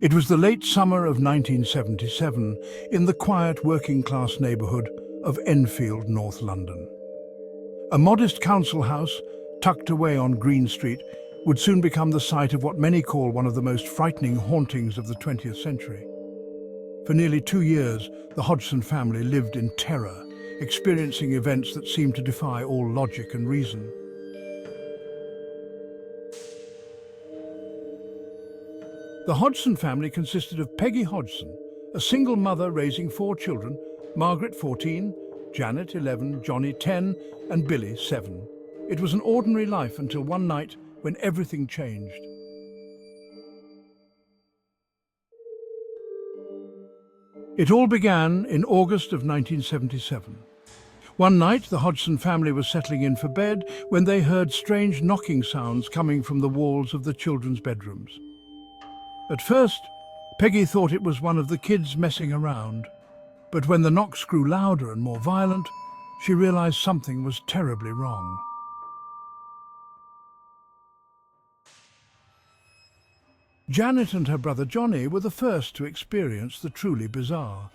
It was the late summer of 1977 in the quiet working-class neighbourhood of Enfield, North London. A modest council house, tucked away on Green Street, would soon become the site of what many call one of the most frightening hauntings of the 20th century. For nearly 2 years, the Hodgson family lived in terror, experiencing events that seemed to defy all logic and reason. The Hodgson family consisted of Peggy Hodgson, a single mother raising 4 children, Margaret 14, Janet 11, Johnny 10, and Billy 7. It was an ordinary life until one night when everything changed. It all began in August of 1977. One night, the Hodgson family was settling in for bed when they heard strange knocking sounds coming from the walls of the children's bedrooms. At first, Peggy thought it was one of the kids messing around, but when the knocks grew louder and more violent, she realized something was terribly wrong. Janet and her brother Johnny were the first to experience the truly bizarre.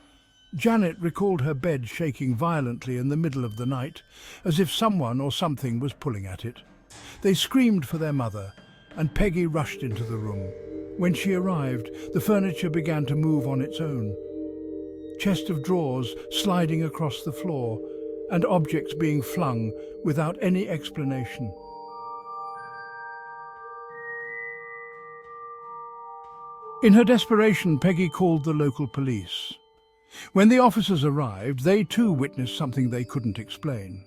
Janet recalled her bed shaking violently in the middle of the night, as if someone or something was pulling at it. They screamed for their mother, and Peggy rushed into the room. When she arrived, the furniture began to move on its own. Chest of drawers sliding across the floor, and objects being flung without any explanation. In her desperation, Peggy called the local police. When the officers arrived, they too witnessed something they couldn't explain.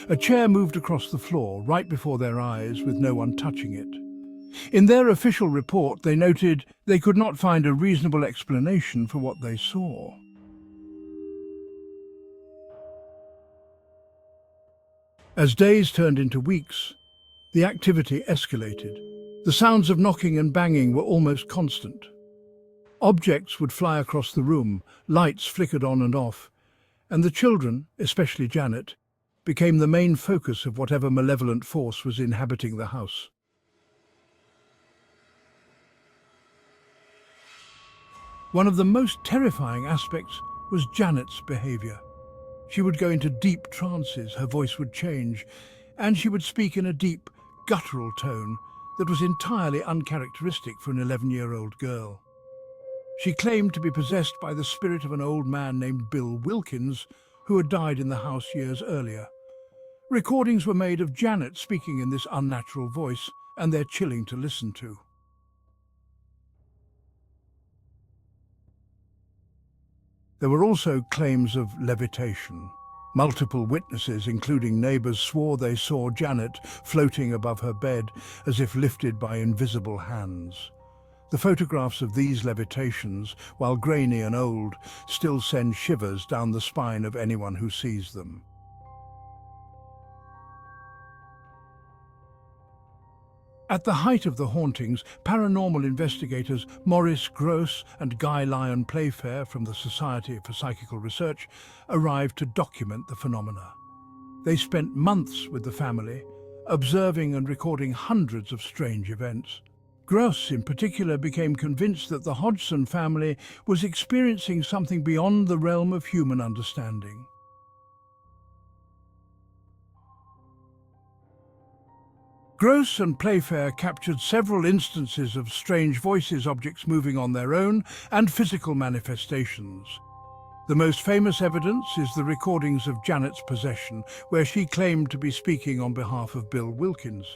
A chair moved across the floor right before their eyes with no one touching it. In their official report, they noted they could not find a reasonable explanation for what they saw. As days turned into weeks, the activity escalated. The sounds of knocking and banging were almost constant. Objects would fly across the room, lights flickered on and off, and the children, especially Janet, became the main focus of whatever malevolent force was inhabiting the house. One of the most terrifying aspects was Janet's behaviour. She would go into deep trances, her voice would change, and she would speak in a deep, guttural tone that was entirely uncharacteristic for an 11-year-old girl. She claimed to be possessed by the spirit of an old man named Bill Wilkins, who had died in the house years earlier. Recordings were made of Janet speaking in this unnatural voice, and they're chilling to listen to. There were also claims of levitation. Multiple witnesses, including neighbours, swore they saw Janet floating above her bed as if lifted by invisible hands. The photographs of these levitations, while grainy and old, still send shivers down the spine of anyone who sees them. At the height of the hauntings, paranormal investigators Maurice Gross and Guy Lyon Playfair from the Society for Psychical Research arrived to document the phenomena. They spent months with the family, observing and recording hundreds of strange events. Gross, in particular, became convinced that the Hodgson family was experiencing something beyond the realm of human understanding. Gross and Playfair captured several instances of strange voices, objects moving on their own, and physical manifestations. The most famous evidence is the recordings of Janet's possession, where she claimed to be speaking on behalf of Bill Wilkins.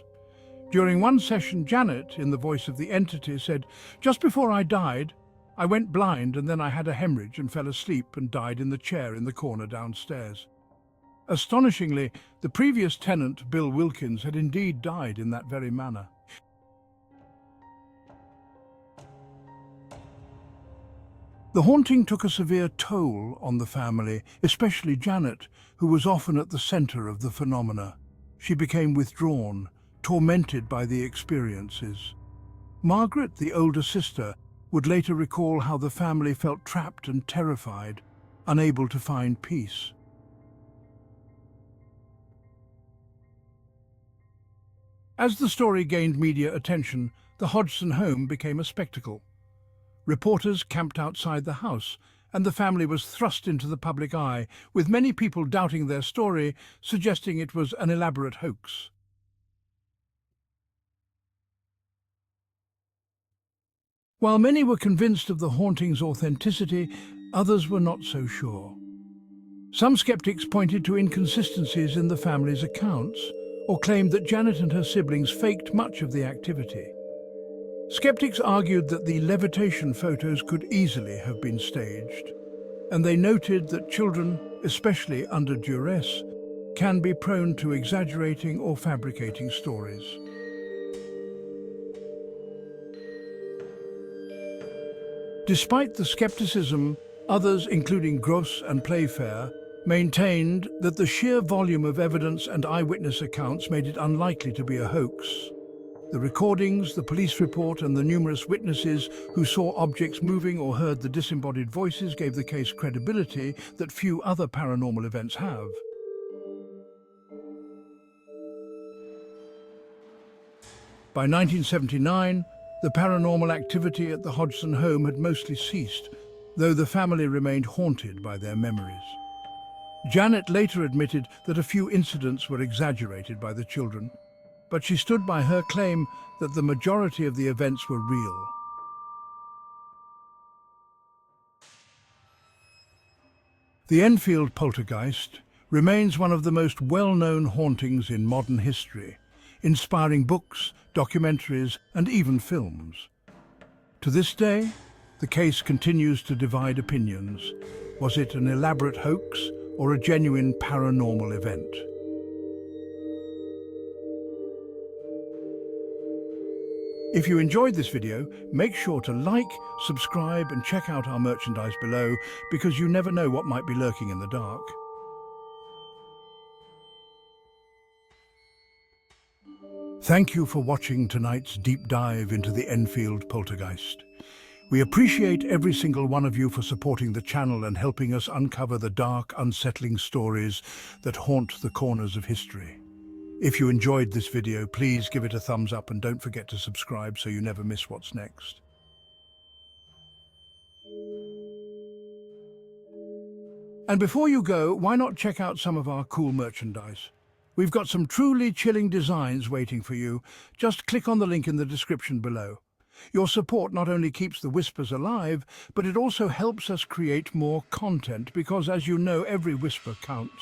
During one session, Janet, in the voice of the entity, said, "Just before I died, I went blind and then I had a hemorrhage and fell asleep and died in the chair in the corner downstairs." Astonishingly, the previous tenant, Bill Wilkins, had indeed died in that very manner. The haunting took a severe toll on the family, especially Janet, who was often at the centre of the phenomena. She became withdrawn, tormented by the experiences. Margaret, the older sister, would later recall how the family felt trapped and terrified, unable to find peace. As the story gained media attention, the Hodgson home became a spectacle. Reporters camped outside the house, and the family was thrust into the public eye, with many people doubting their story, suggesting it was an elaborate hoax. While many were convinced of the haunting's authenticity, others were not so sure. Some skeptics pointed to inconsistencies in the family's accounts, or claimed that Janet and her siblings faked much of the activity. Skeptics argued that the levitation photos could easily have been staged, and they noted that children, especially under duress, can be prone to exaggerating or fabricating stories. Despite the skepticism, others, including Gross and Playfair, maintained that the sheer volume of evidence and eyewitness accounts made it unlikely to be a hoax. The recordings, the police report, and the numerous witnesses who saw objects moving or heard the disembodied voices gave the case credibility that few other paranormal events have. By 1979, the paranormal activity at the Hodgson home had mostly ceased, though the family remained haunted by their memories. Janet later admitted that a few incidents were exaggerated by the children, but she stood by her claim that the majority of the events were real. The Enfield Poltergeist remains one of the most well-known hauntings in modern history, inspiring books, documentaries, and even films. To this day, the case continues to divide opinions. Was it an elaborate hoax or a genuine paranormal event? If you enjoyed this video, make sure to like, subscribe, and check out our merchandise below, because you never know what might be lurking in the dark. Thank you for watching tonight's deep dive into the Enfield Poltergeist. We appreciate every single one of you for supporting the channel and helping us uncover the dark, unsettling stories that haunt the corners of history. If you enjoyed this video, please give it a thumbs up and don't forget to subscribe so you never miss what's next. And before you go, why not check out some of our cool merchandise? We've got some truly chilling designs waiting for you. Just click on the link in the description below. Your support not only keeps the whispers alive, but it also helps us create more content because, as you know, every whisper counts.